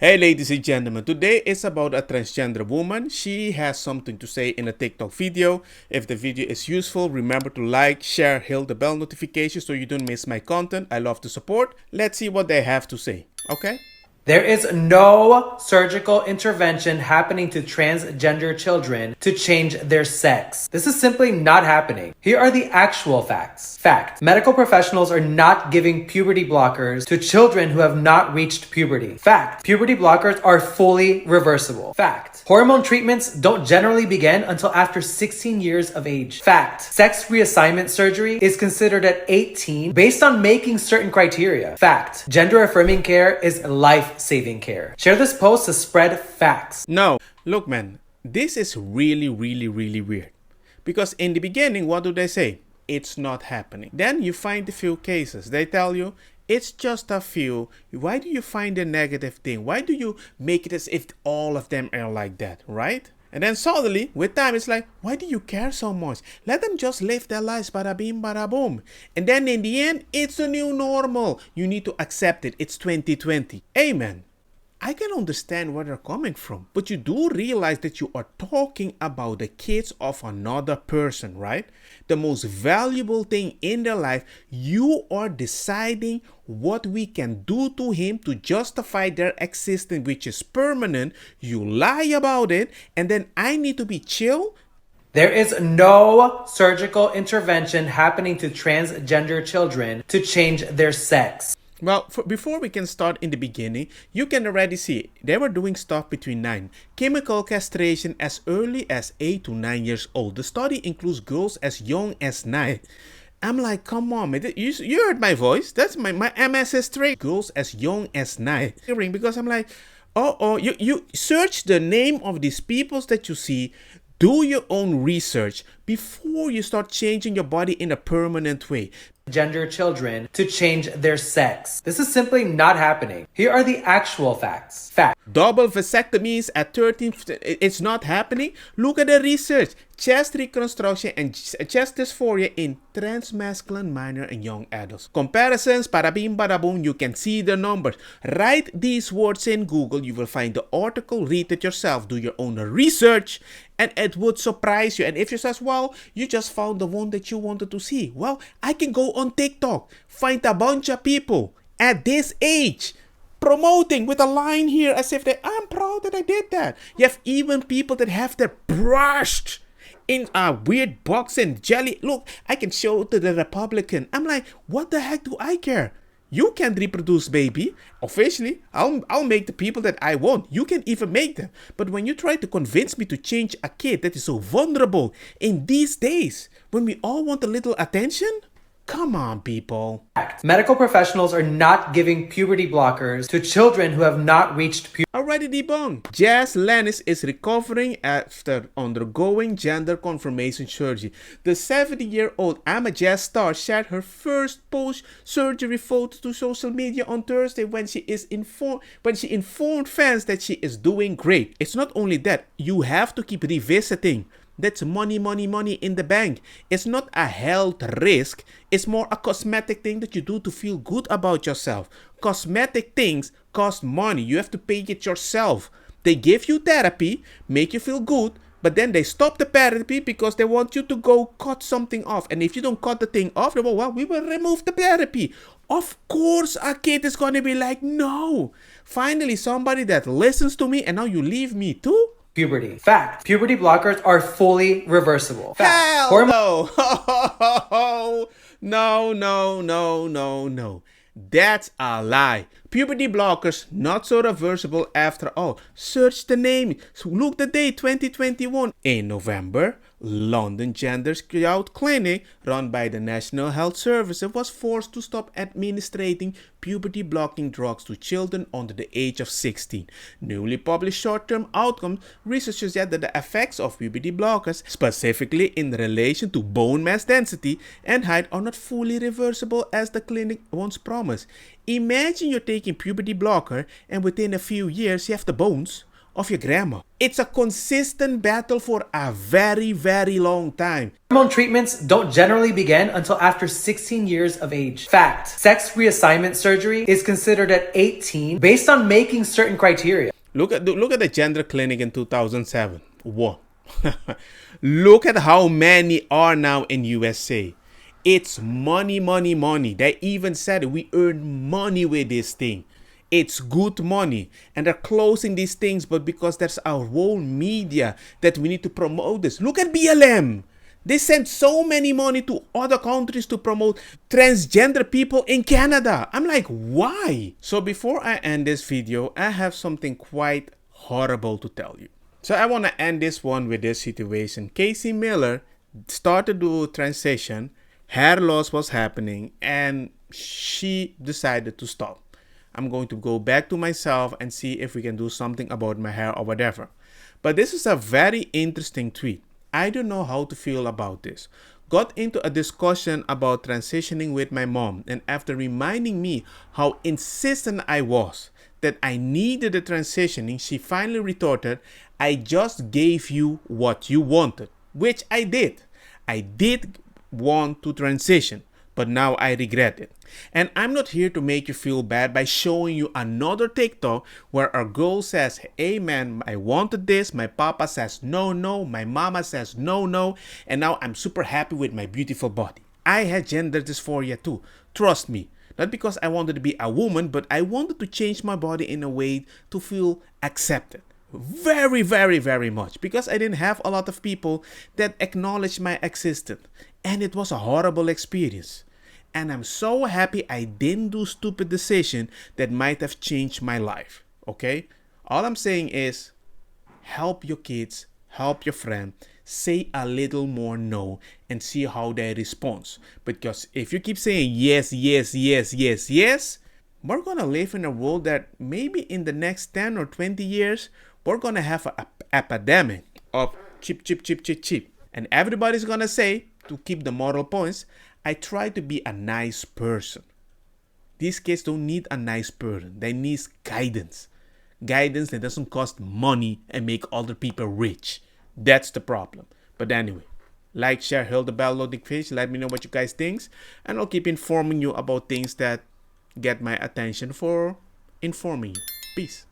Hey ladies and gentlemen, today is about a transgender woman. She has something to say in a TikTok video. If the video is useful, remember to like, share, hit the bell notification so you don't miss my content. I love to support. Let's see what they have to say, okay? There is no surgical intervention happening to transgender children to change their sex. This is simply not happening. Here are the actual facts. Fact: medical professionals are not giving puberty blockers to children who have not reached puberty. Fact: puberty blockers are fully reversible. Fact: hormone treatments don't generally begin until after 16 years of age. Fact: sex reassignment surgery is considered at 18 based on making certain criteria. Fact: gender affirming care is life-saving care. Share this post to spread facts. No, look man, this is really weird. Because in the beginning, what do they say? It's not happening. Then you find a few cases. They tell you, it's just a few. Why do you find a negative thing? Why do you make it as if all of them are like that, right? And then suddenly, with time, it's like, why do you care so much? Let them just live their lives, bada bing, bada boom. And then in the end, it's a new normal. You need to accept it. It's 2020. Amen. I can understand where they're coming from, but you do realize that you are talking about the kids of another person, right? The most valuable thing in their life. You are deciding what we can do to him to justify their existence, which is permanent. You lie about it, and then I need to be chill. There is no surgical intervention happening to transgender children to change their sex. Well, before we can start in the beginning, you can already see they were doing stuff between 9. Chemical castration as early as 8 to 9 years old. The study includes girls as young as 9. I'm like, come on, man. You heard my voice. That's my MS is straight. Girls as young as 9. Because I'm like, you search the name of these peoples that you see. Do your own research before you start changing your body in a permanent way. Gender children to change their sex. This is simply not happening. Here are the actual facts. Fact: double vasectomies at 13, it's not happening. Look at the research. Chest reconstruction and chest dysphoria in transmasculine minor and young adults. Comparisons, bada bing, bada boom, you can see the numbers. Write these words in Google. You will find the article, read it yourself, do your own research, and it would surprise you. And if you say, well, you just found the one that you wanted to see. Well, I can go on TikTok, find a bunch of people at this age promoting with a line here as if I'm proud that I did that. You have even people that have their brushed in a weird box and jelly. Look, I can show it to the Republican. I'm like, what the heck do I care? You can't reproduce, baby. Officially, I'll make the people that I want. You can even make them. But when you try to convince me to change a kid that is so vulnerable in these days, when we all want a little attention, come on, people. Medical professionals are not giving puberty blockers to children who have not reached puberty. Already debunked. Jazz Lennis is recovering after undergoing gender confirmation surgery. The 70-year-old AMA jazz star shared her first post-surgery photo to social media on Thursday when she informed fans that she is doing great. It's not only that, you have to keep revisiting. That's money in the bank. It's not a health risk. It's more a cosmetic thing that you do to feel good about yourself. Cosmetic things cost money. You have to pay it yourself. They give you therapy, make you feel good, but then they stop the therapy because they want you to go cut something off. And if you don't cut the thing off, they go, well, we will remove the therapy. Of course, a kid is going to be like, no. Finally, somebody that listens to me, and now you leave me too? Puberty. Fact: puberty blockers are fully reversible. Fact: hell no. No. That's a lie. Puberty blockers not so reversible after all. Search the name. Look the date, 2021. In November, London Gender Scout Clinic, run by the National Health Service, was forced to stop administering puberty blocking drugs to children under the age of 16. Newly published short-term outcome research suggests that the effects of puberty blockers, specifically in relation to bone mass density and height, are not fully reversible as the clinic once promised. Imagine you're taking puberty blocker and within a few years you have the bones. of your grandma. It's a consistent battle for a very, very long time. Hormone treatments don't generally begin until after 16 years of age. Fact, sex reassignment surgery is considered at 18 based on making certain criteria. Look at the gender clinic in 2007. Whoa. Look at how many are now in USA. It's money, money, money. They even said we earn money with this thing. It's good money. And they're closing these things, but because there's our whole media that we need to promote this. Look at BLM. They sent so many money to other countries to promote transgender people in Canada. I'm like, why? So before I end this video, I have something quite horrible to tell you. So I want to end this one with this situation. Casey Miller started to transition. Hair loss was happening and she decided to stop. I'm going to go back to myself and see if we can do something about my hair or whatever. But this is a very interesting tweet. I don't know how to feel about this. Got into a discussion about transitioning with my mom, and after reminding me how insistent I was that I needed the transitioning, she finally retorted, I just gave you what you wanted, which I did. I did want to transition, but now I regret it. And I'm not here to make you feel bad by showing you another TikTok where a girl says, hey man, I wanted this, my papa says no, no, my mama says no, no, and now I'm super happy with my beautiful body. I had gender dysphoria too, trust me. Not because I wanted to be a woman, but I wanted to change my body in a way to feel accepted. Very, very, very much. Because I didn't have a lot of people that acknowledged my existence. And it was a horrible experience. And I'm so happy I didn't do stupid decision that might have changed my life. Okay? All I'm saying is, help your kids, help your friend, say a little more no and see how they respond. Because if you keep saying yes, yes, yes, yes, yes, we're gonna live in a world that maybe in the next 10 or 20 years, we're gonna have an epidemic of chip, chip, chip, chip, chip. And everybody's gonna say, to keep the moral points, I try to be a nice person. These kids don't need a nice person. They need guidance. Guidance that doesn't cost money and make other people rich. That's the problem. But anyway, like, share, hit the bell notification. Let me know what you guys think. And I'll keep informing you about things that get my attention for informing you. Peace.